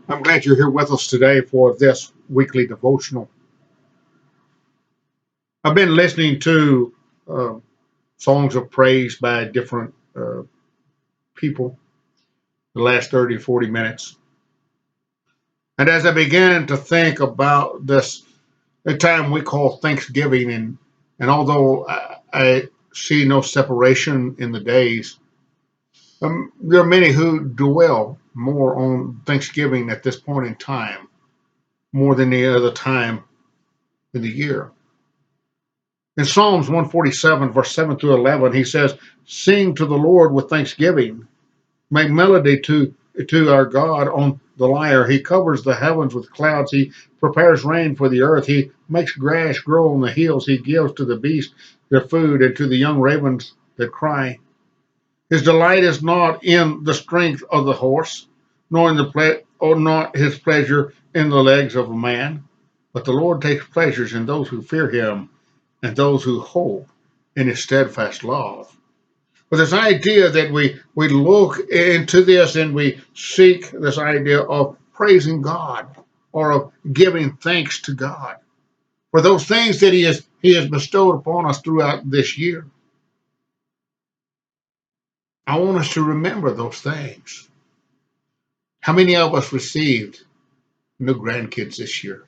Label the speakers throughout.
Speaker 1: I'm glad you're here with us today for this weekly devotional. I've been listening to uh, songs of praise by different people the last 30 to 40 minutes. And as I began to think about this, the time we call Thanksgiving, and although I see no separation in the days, there are many who dwell more on Thanksgiving at this point in time, more than any other time in the year. In Psalms 147, verse 7 through 11, he says, "Sing to the Lord with thanksgiving. Make melody to our God on the lyre. He covers the heavens with clouds. He prepares rain for the earth. He makes grass grow on the hills. He gives to the beasts their food and to the young ravens that cry. His delight is not in the strength of the horse, nor in or not his pleasure in the legs of a man. But the Lord takes pleasures in those who fear him, and those who hope in his steadfast love." But this idea that we look into this and we seek this idea of praising God or of giving thanks to God for those things that he has bestowed upon us throughout this year. I want us to remember those things. How many of us received new grandkids this year?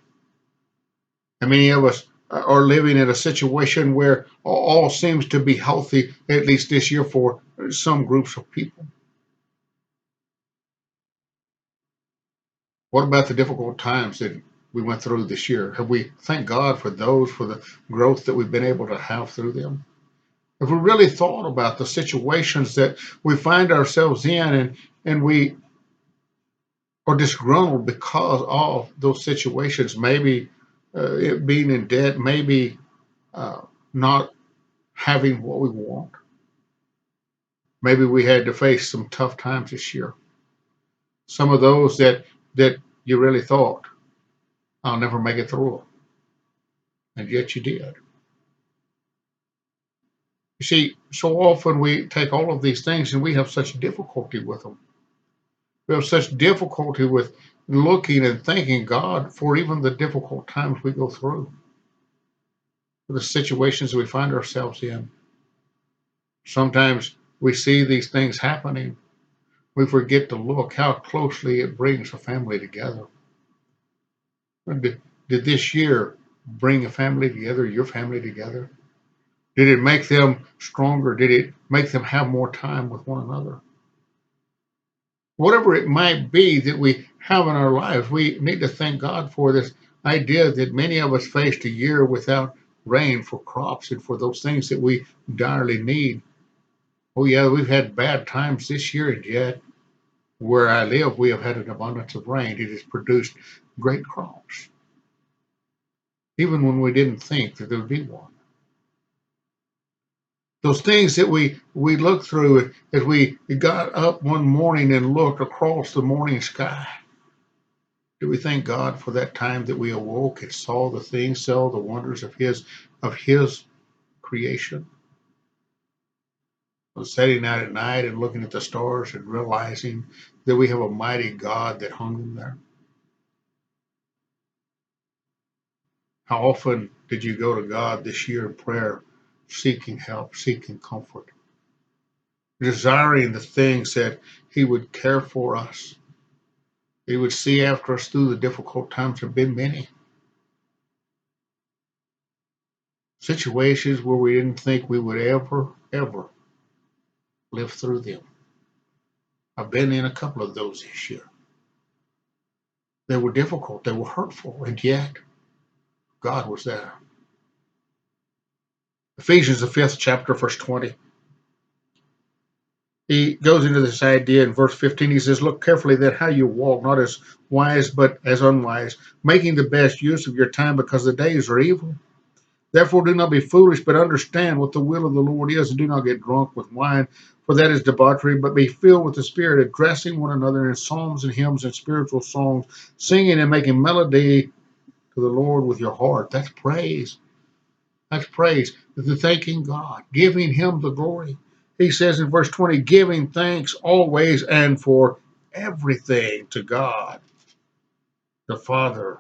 Speaker 1: How many of us are living in a situation where all seems to be healthy, at least this year, for some groups of people? What about the difficult times that we went through this year? Have we thanked God for those, for the growth that we've been able to have through them? Have we really thought about the situations that we find ourselves in, and we are disgruntled because of those situations? Maybe it being in debt, maybe uh, not having what we want. Maybe we had to face some tough times this year. Some of those that you really thought, I'll never make it through, and yet you did. You see, so often we take all of these things and we have such difficulty with them. We have such difficulty with looking and thanking God for even the difficult times we go through, for the situations we find ourselves in. Sometimes we see these things happening. We forget to look how closely it brings a family together. Did this year bring a family together, your family together? Did it make them stronger? Did it make them have more time with one another? Whatever it might be that we have in our lives, we need to thank God for this idea that many of us faced a year without rain for crops and for those things that we direly need. Oh, yeah, we've had bad times this year, and yet where I live, we have had an abundance of rain. It has produced great crops, even when we didn't think that there would be one. Those things that we looked through as we got up one morning and looked across the morning sky. Do we thank God for that time that we awoke and saw the things, saw the wonders of His creation? Was sitting out at night and looking at the stars and realizing that we have a mighty God that hung them there. How often did you go to God this year in prayer, seeking help, seeking comfort, desiring the things that He would care for us? He would see after us through the difficult times. There have been many situations where we didn't think we would ever live through them. I've been in a couple of those this year. They were difficult, they were hurtful, and yet God was there. Ephesians, the 5th chapter, verse 20. He goes into this idea in verse 15. He says, "Look carefully that how you walk, not as wise, but as unwise, making the best use of your time because the days are evil. Therefore, do not be foolish, but understand what the will of the Lord is, and do not get drunk with wine, for that is debauchery, but be filled with the Spirit, addressing one another in psalms and hymns and spiritual songs, singing and making melody to the Lord with your heart." That's praise. That's praise. The thanking God, giving Him the glory. He says in verse 20, "Giving thanks always and for everything to God." the Father,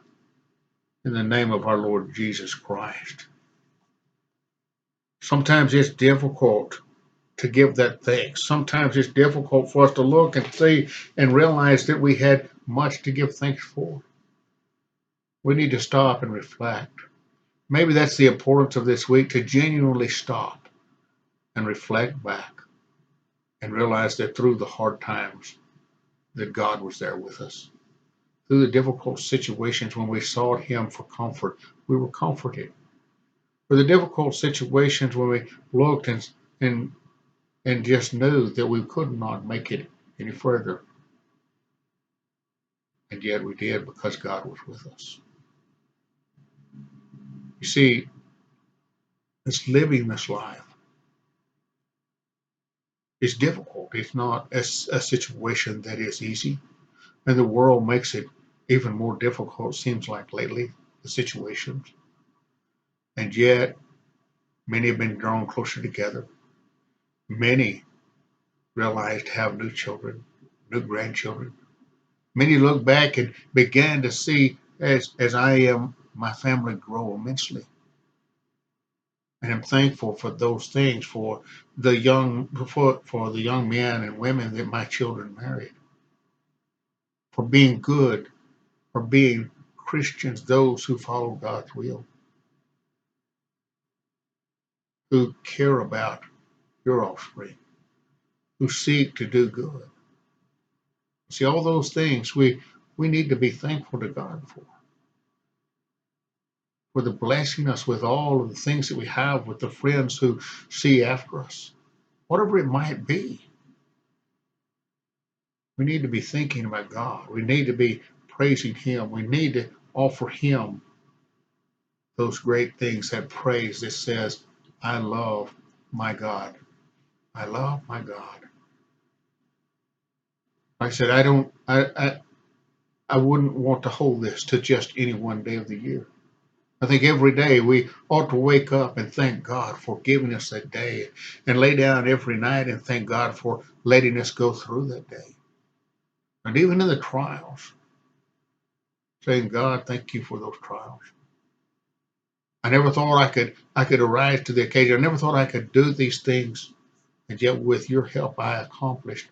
Speaker 1: in the name of our Lord Jesus Christ. Sometimes it's difficult to give that thanks. Sometimes it's difficult for us to look and see and realize that we had much to give thanks for. We need to stop and reflect. Maybe that's the importance of this week, to genuinely stop and reflect back and realize that through the hard times that God was there with us. Through the difficult situations when we sought Him for comfort, we were comforted. For the difficult situations when we looked and just knew that we could not make it any further, and yet we did because God was with us. You see, it's living this life is difficult. It's not a situation that is easy, and the world makes it even more difficult, seems like lately, the situations. And yet, many have been drawn closer together. Many realized to have new children, new grandchildren. Many look back and began to see, as I am, my family grow immensely. And I'm thankful for those things, for the young men and women that my children married, for being good, for being Christians, those who follow God's will, who care about your offspring, who seek to do good. See, all those things we need to be thankful to God for the blessing us with all of the things that we have, with the friends who see after us, whatever it might be. We need to be thinking about God. We need to be praising Him. We need to offer Him those great things, that praise that says, I love my God. I love my God. Like I said, I wouldn't want to hold this to just any one day of the year. I think every day we ought to wake up and thank God for giving us that day, and lay down every night and thank God for letting us go through that day. And even in the trials, saying, God, thank you for those trials. I never thought I could arise to the occasion. I never thought I could do these things. And yet with your help, I accomplished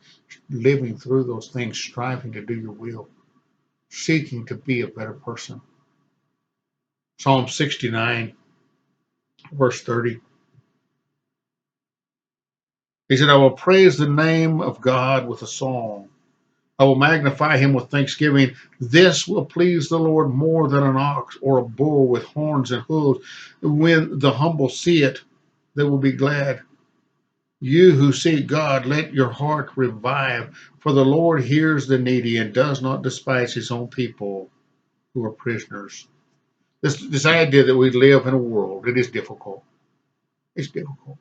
Speaker 1: living through those things, striving to do your will, seeking to be a better person. Psalm 69, verse 30. He said, I will praise the name of God with a song. I will magnify him with thanksgiving. This will please the Lord more than an ox or a bull with horns and hooves. When the humble see it, they will be glad. You who seek God, let your heart revive, for the Lord hears the needy and does not despise his own people who are prisoners. This idea that we live in a world, it is difficult. It's difficult.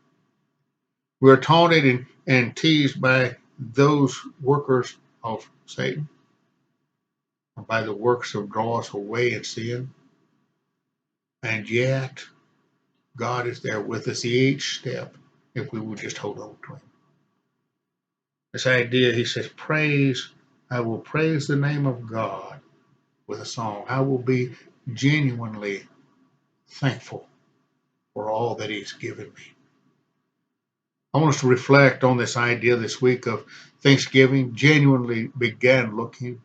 Speaker 1: We are taunted and teased by those workers of Satan, by the works of draw us away in sin. And yet, God is there with us each step if we will just hold on to him. This idea, he says, I will praise the name of God with a song. I will be genuinely thankful for all that he's given me. I want us to reflect on this idea this week of Thanksgiving. Genuinely begin looking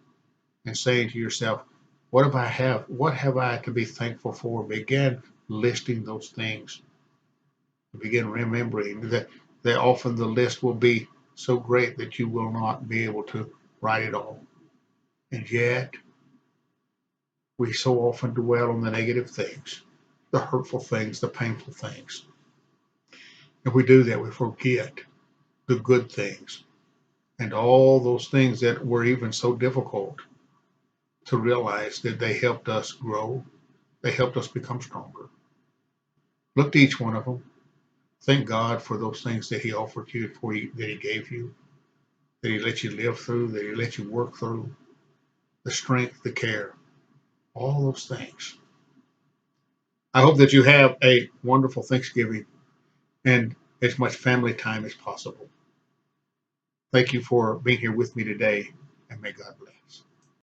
Speaker 1: and saying to yourself, what have I to be thankful for? Begin listing those things. Begin remembering that often the list will be so great that you will not be able to write it all. And yet, we so often dwell on the negative things, the hurtful things, the painful things. If we do that, we forget the good things and all those things that were even so difficult to realize that they helped us grow. They helped us become stronger. Look to each one of them. Thank God for those things that he offered you, that he gave you, that he let you live through, that he let you work through, the strength, the care, all those things. I hope that you have a wonderful Thanksgiving and as much family time as possible. Thank you for being here with me today, and may God bless.